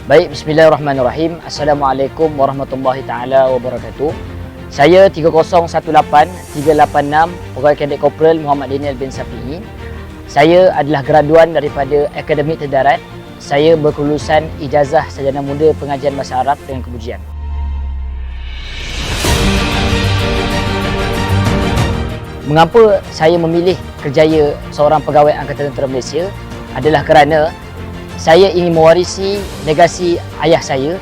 Baik, bismillahirrahmanirrahim. Assalamualaikum warahmatullahi taala wabarakatuh. Saya 3018-386 Pegawai Kadet Korporal Muhammad Daniel bin Safi'i. Saya adalah graduan daripada Akademik Terdarat. Saya berkelulusan Ijazah Sarjana Muda Pengajian Bahasa Arab dengan Kepujian. Mengapa saya memilih kerjaya seorang pegawai Angkatan Tentera Malaysia adalah kerana saya ingin mewarisi legasi ayah saya.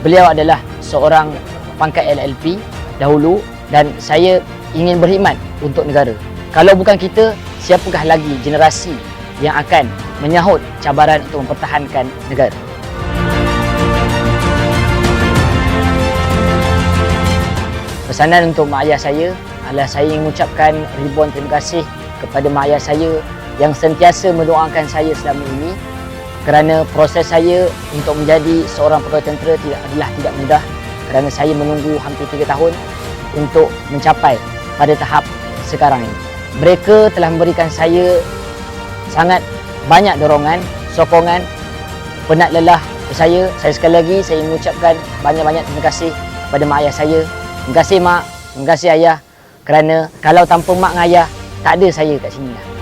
Beliau adalah seorang pangkat LLP dahulu dan saya ingin berkhidmat untuk negara. Kalau bukan kita, siapakah lagi generasi yang akan menyahut cabaran untuk mempertahankan negara? Pesanan untuk mak ayah saya adalah saya ingin mengucapkan ribuan terima kasih kepada mak ayah saya yang sentiasa mendoakan saya selama ini, kerana proses saya untuk menjadi seorang pegawai tentera tidak mudah, kerana saya menunggu hampir 3 tahun untuk mencapai pada tahap sekarang ini. Mereka telah memberikan saya sangat banyak dorongan, sokongan, penat lelah saya. Sekali lagi saya mengucapkan banyak-banyak terima kasih kepada mak ayah saya. Terima kasih mak, terima kasih ayah, kerana kalau tanpa mak dan ayah tak ada saya kat sini lah.